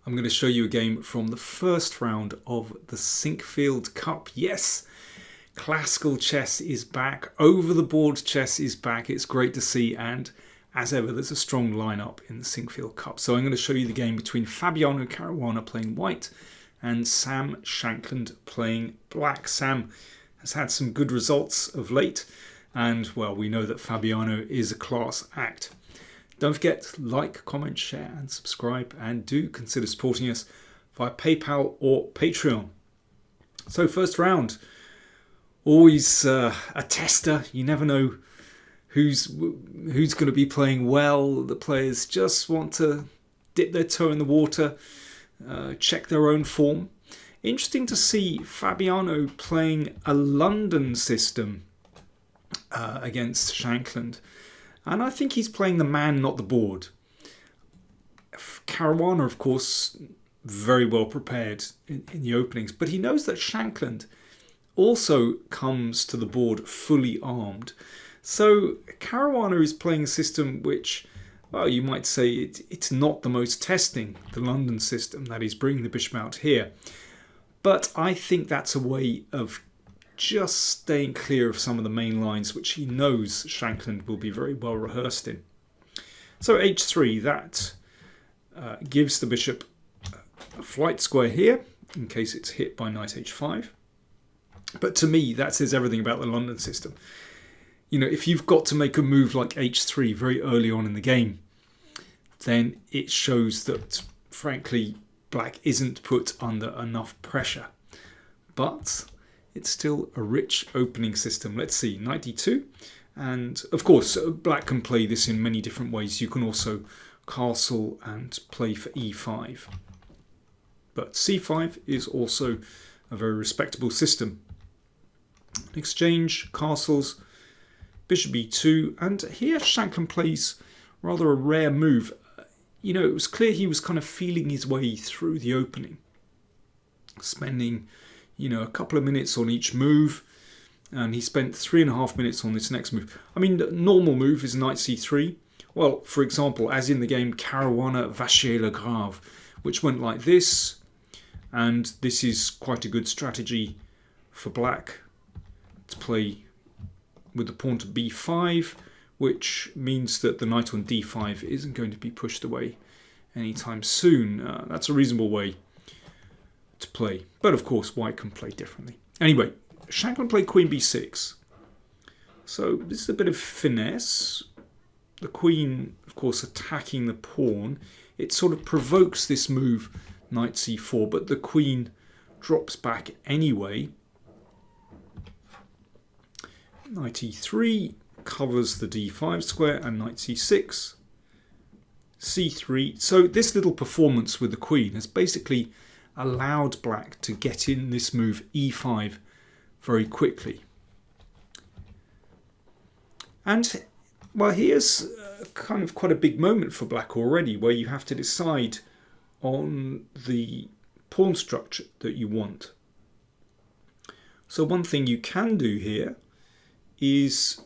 I'm going to show you a game from the first round of the Sinquefield Cup. Yes, classical chess is back. Over the board chess is back. It's great to see, and as ever, there's a strong lineup in the Sinquefield Cup. So I'm going to show you the game between Fabiano Caruana playing white and Sam Shankland playing black. Sam has had some good results of late, and well, we know that Fabiano is a class act. Don't forget, like, comment, share and subscribe, and do consider supporting us via PayPal or Patreon. So first round, always a tester. You never know who's going to be playing well. The players just want to dip their toe in the water, check their own form. Interesting to see Fabiano playing a London system against Shankland. And I think he's playing the man, not the board. Caruana, of course, very well prepared in the openings. But he knows that Shankland also comes to the board fully armed. So Caruana is playing a system which, well, you might say it's not the most testing, the London system, that is bringing the bishop out here. But I think that's a way of just staying clear of some of the main lines which he knows Shankland will be very well rehearsed in. So h3, that gives the bishop a flight square here in case it's hit by knight h5. But to me, that says everything about the London system. You know, if you've got to make a move like h3 very early on in the game, then it shows that, frankly, black isn't put under enough pressure. But it's still a rich opening system. Let's see, knight d2. And of course, black can play this in many different ways. You can also castle and play for e5. But c5 is also a very respectable system. Exchange, castles, bishop e2. And here Shankland plays rather a rare move. You know, it was clear he was kind of feeling his way through the opening, spending, you know, a couple of minutes on each move, and he spent 3.5 minutes on this next move. I mean, the normal move is knight c3. Well, for example, as in the game Caruana Vacher le Grave, which went like this, and this is quite a good strategy for black to play with the pawn to b5, which means that the knight on d5 isn't going to be pushed away anytime soon. That's a reasonable way to play, but of course white can play differently. Anyway, Shankland played queen b6, so this is a bit of finesse. The queen, of course, attacking the pawn. It sort of provokes this move, knight c4, but the queen drops back anyway. Knight e3 covers the d5 square, and knight c6, c3. So this little performance with the queen has basically allowed black to get in this move e5 very quickly. And well, here's kind of quite a big moment for black already, where you have to decide on the pawn structure that you want. So one thing you can do here is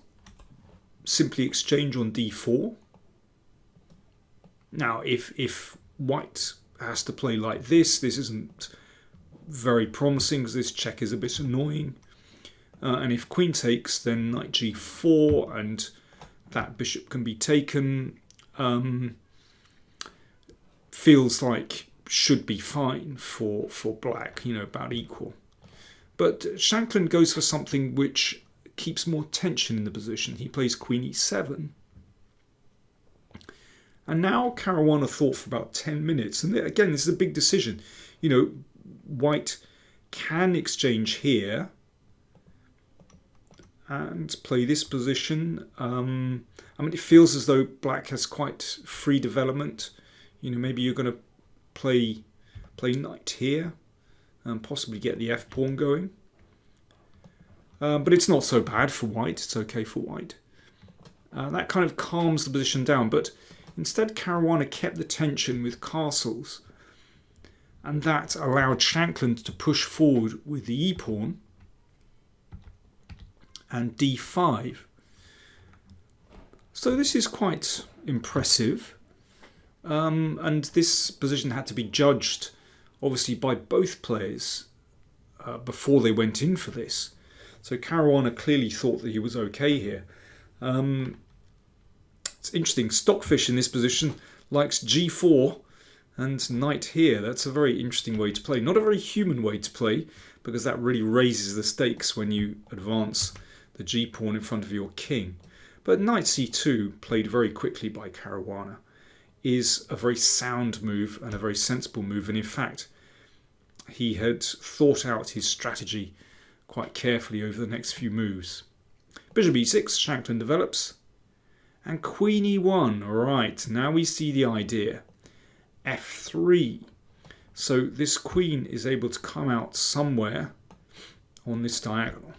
simply exchange on d4. Now, if white has to play like this isn't very promising, because this check is a bit annoying. And if queen takes, then knight g4, and that bishop can be taken. Feels like should be fine for black, you know, about equal. But Shankland goes for something which keeps more tension in the position. He plays queen e7. And now Caruana thought for about 10 minutes. And again, this is a big decision. You know, white can exchange here and play this position. I mean, it feels as though black has quite free development. You know, maybe you're going to play knight here and possibly get the f-pawn going. But it's not so bad for white. It's okay for white. That kind of calms the position down. But instead, Caruana kept the tension with castles, and that allowed Shankland to push forward with the e-pawn and d5. So this is quite impressive. And this position had to be judged, obviously, by both players before they went in for this. So Caruana clearly thought that he was okay here. It's interesting. Stockfish in this position likes g4 and knight here. That's a very interesting way to play. Not a very human way to play, because that really raises the stakes when you advance the g-pawn in front of your king. But knight c2, played very quickly by Caruana, is a very sound move and a very sensible move. And in fact, he had thought out his strategy quite carefully over the next few moves. Bishop e6, Shankland develops. And queen e1. Right, now we see the idea. f3. So this queen is able to come out somewhere on this diagonal.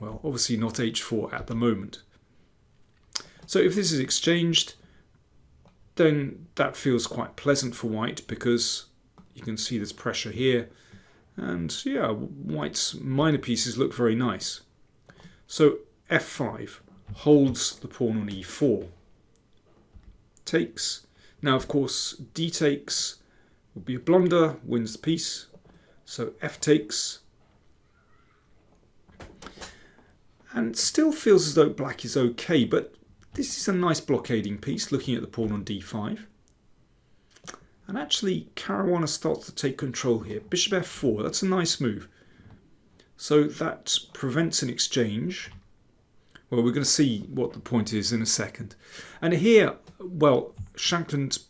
Well, obviously not h4 at the moment. So if this is exchanged, then that feels quite pleasant for white, because you can see there's pressure here. And yeah, white's minor pieces look very nice. So f5 holds the pawn on e4. Takes. Now, of course, d takes would be a blunder, wins the piece. So f takes. And still feels as though black is okay, but this is a nice blockading piece, looking at the pawn on d5. And actually, Caruana starts to take control here. Bishop f4, that's a nice move. So that prevents an exchange. Well, we're going to see what the point is in a second. And here, well, Shankland,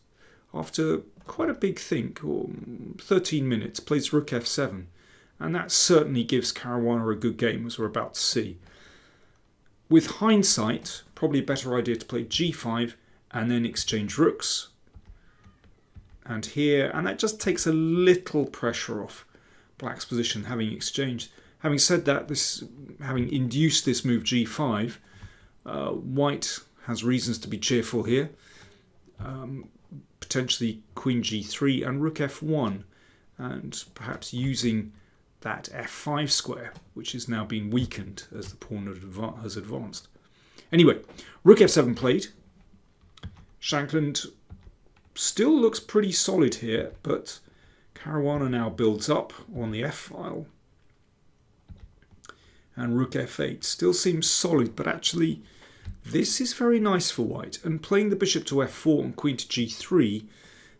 after quite a big think, or 13 minutes, plays rook f7. And that certainly gives Caruana a good game, as we're about to see. With hindsight, probably a better idea to play g5 and then exchange rooks. And here, and that just takes a little pressure off black's position, having exchanged. Having said that, having induced this move g5, white has reasons to be cheerful here. Potentially queen g3 and rook f1, and perhaps using that f5 square, which is now being weakened as the pawn has advanced. Anyway, rook f7 played. Shankland still looks pretty solid here, but Caruana now builds up on the f-file. And rook f8 still seems solid, but actually this is very nice for white. And playing the bishop to f4 and queen to g3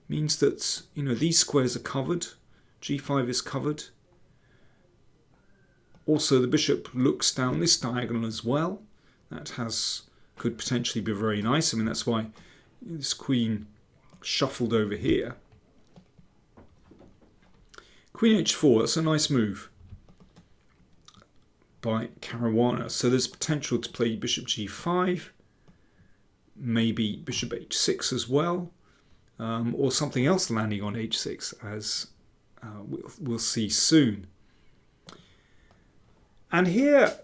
means that, you know, these squares are covered. g5 is covered. Also, the bishop looks down this diagonal as well. That could potentially be very nice. I mean, that's why this queen shuffled over here. Queen h4, that's a nice move by Caruana. So there's potential to play bishop g5, maybe bishop h6 as well, or something else landing on h6, as we'll see soon. And here,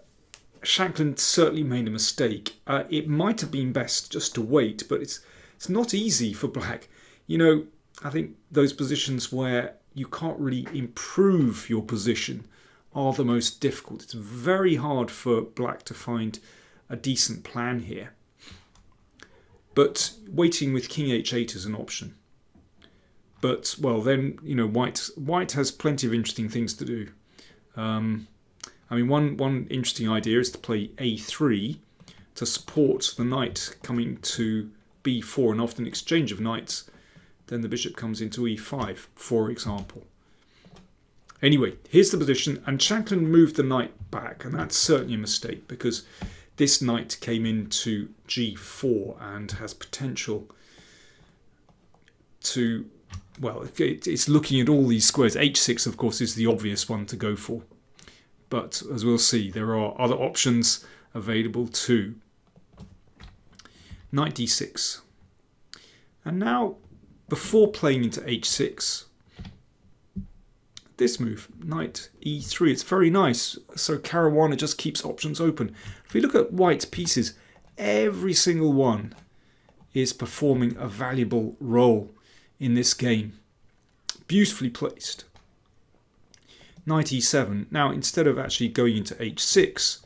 Shankland certainly made a mistake. It might have been best just to wait, but it's not easy for black. You know, I think those positions where you can't really improve your position are the most difficult. It's very hard for black to find a decent plan here. But waiting with king h8 is an option. But, well, then, you know, white has plenty of interesting things to do. I mean, one interesting idea is to play a3 to support the knight coming to b4, and after an exchange of knights, then the bishop comes into e5, for example. Anyway, here's the position, and Shankland moved the knight back, and that's certainly a mistake, because this knight came into g4 and has potential to, well, it's looking at all these squares. h6, of course, is the obvious one to go for. But as we'll see, there are other options available too. Knight d6. And now, before playing into h6, this move, knight e3, it's very nice. So Caruana just keeps options open. If we look at white's pieces, every single one is performing a valuable role in this game. Beautifully placed. Knight e7. Now, instead of actually going into h6,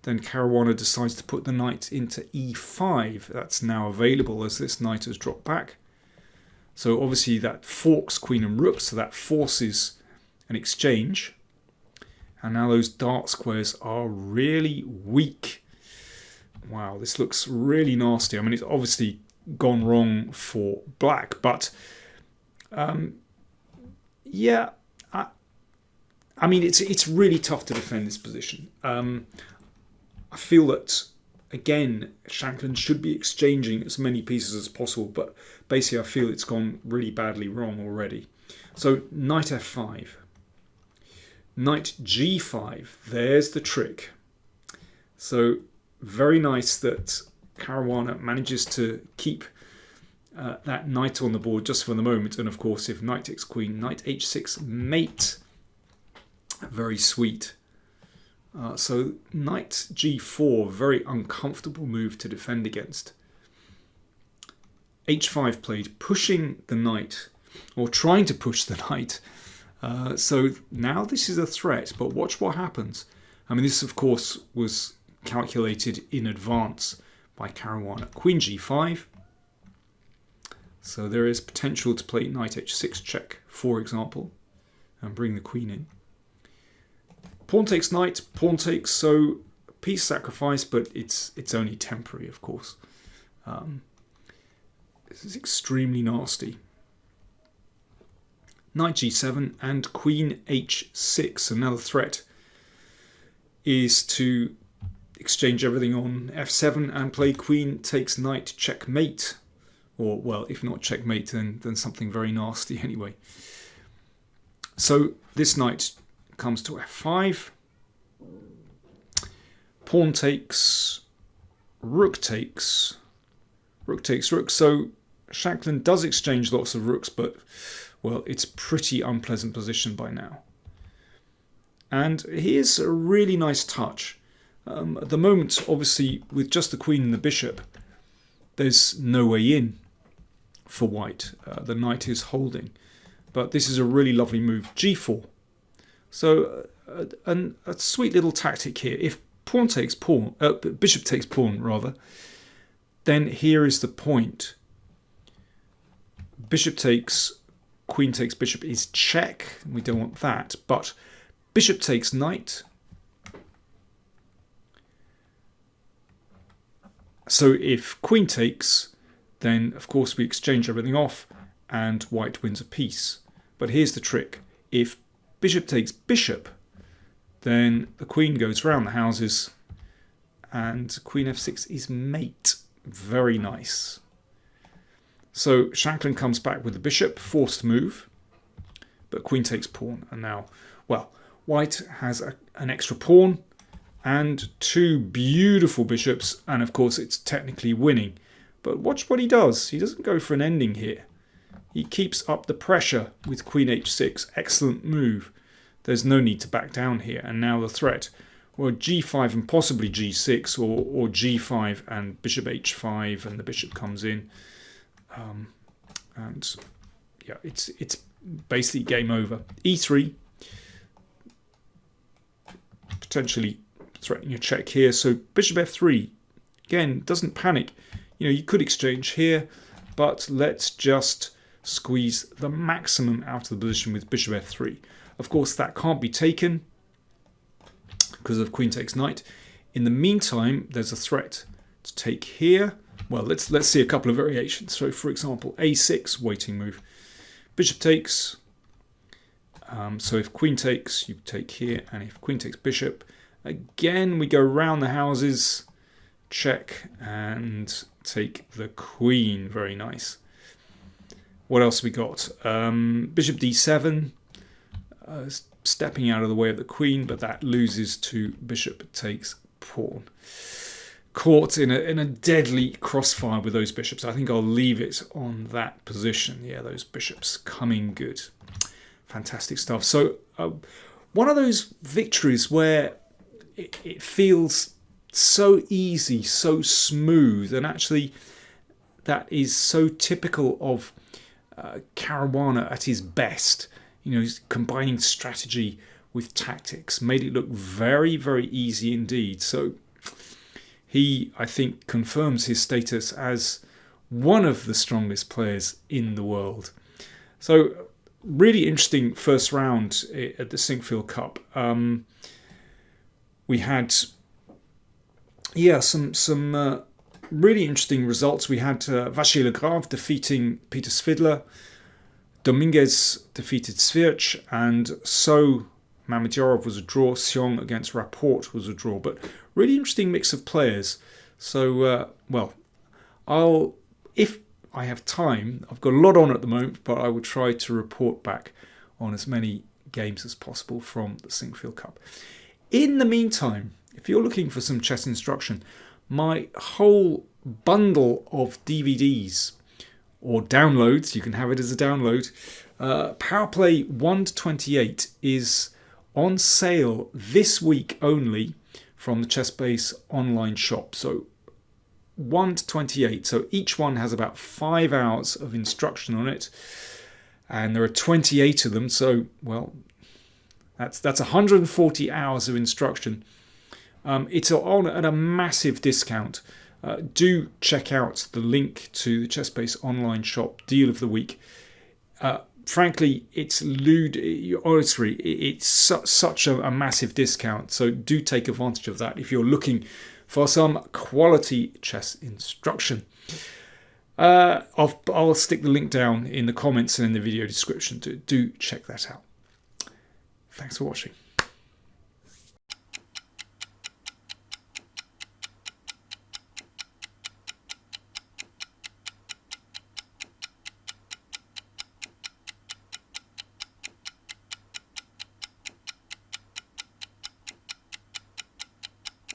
then Caruana decides to put the knight into e5. That's now available as this knight has dropped back. So obviously that forks queen and rook, so that forces an exchange. And now those dart squares are really weak. Wow, this looks really nasty. I mean, it's obviously gone wrong for black, but yeah, I mean, it's really tough to defend this position. I feel that, again, Shankland should be exchanging as many pieces as possible, but basically I feel it's gone really badly wrong already. So knight f5. Knight g5, there's the trick. So very nice that Caruana manages to keep that knight on the board just for the moment. And of course, if knight takes queen, knight h6 mate. Very sweet. So knight g4, very uncomfortable move to defend against. h5 played, pushing the knight, or trying to push the knight. So now this is a threat, but watch what happens. I mean, this of course was calculated in advance by Caruana. Queen g5. So there is potential to play knight h6 check, for example, and bring the queen in. Pawn takes knight, pawn takes, so piece sacrifice, but it's only temporary, of course. This is extremely nasty. Knight g7 and queen h6. Another threat is to exchange everything on f7 and play queen takes knight checkmate. Or, well, if not checkmate, then something very nasty anyway. So this knight comes to f5. Pawn takes, rook takes, rook takes rook. So Shankland does exchange lots of rooks, but, well, it's pretty unpleasant position by now. And here's a really nice touch. At the moment, obviously, with just the queen and the bishop, there's no way in for white. The knight is holding. But this is a really lovely move, g4. So a sweet little tactic here. If pawn takes pawn, bishop takes pawn rather, then here is the point. Bishop takes, queen takes bishop is check. We don't want that. But bishop takes knight. So if queen takes, then of course we exchange everything off and white wins a piece. But here's the trick. If bishop takes bishop, then the queen goes round the houses and queen f6 is mate. Very nice. So Shankland comes back with the bishop, forced move, but queen takes pawn. And now, well, white has an extra pawn and two beautiful bishops, and of course it's technically winning. But watch what he does. He doesn't go for an ending here. He keeps up the pressure with queen h6. Excellent move. There's no need to back down here. And now the threat. Well, g5 and possibly g6, or g5 and bishop h5, and the bishop comes in. And yeah, it's basically game over. e3. Potentially threatening a check here. So bishop f3. Again, doesn't panic. You know, you could exchange here, but let's just squeeze the maximum out of the position with bishop f3. Of course, that can't be taken because of queen takes knight. In the meantime, there's a threat to take here. Well, let's see a couple of variations. So, for example, a6, waiting move. Bishop takes. So if queen takes, you take here, and if queen takes bishop, again we go round the houses, check, and take the queen. Very nice. What else have we got? Bishop d7, stepping out of the way of the queen, but that loses to bishop takes pawn. Caught in a deadly crossfire with those bishops. I think I'll leave it on that position. Yeah, those bishops coming good. Fantastic stuff. So one of those victories where it feels so easy, so smooth, and actually that is so typical of Caruana at his best. You know, he's combining strategy with tactics, made it look very, very easy indeed. So he, I think, confirms his status as one of the strongest players in the world. So really interesting first round at the Sinquefield Cup. We had some really interesting results. We had Vachier Legrave defeating Peter Svidler, Dominguez defeated Svirch, and So Mamedyarov was a draw. Xiong against Rapport was a draw. But really interesting mix of players. So, if I have time, I've got a lot on at the moment, but I will try to report back on as many games as possible from the Sinquefield Cup. In the meantime, if you're looking for some chess instruction, my whole bundle of DVDs or downloads, you can have it as a download, PowerPlay 1 to 28 is on sale this week only from the ChessBase online shop. So 1 to 28. So each one has about 5 hours of instruction on it. And there are 28 of them. So, well, that's 140 hours of instruction. It's on at a massive discount. Do check out the link to the ChessBase online shop deal of the week. Frankly, it's honestly, it's such a massive discount. So do take advantage of that if you're looking for some quality chess instruction. I'll stick the link down in the comments and in the video description. Do check that out. Thanks for watching.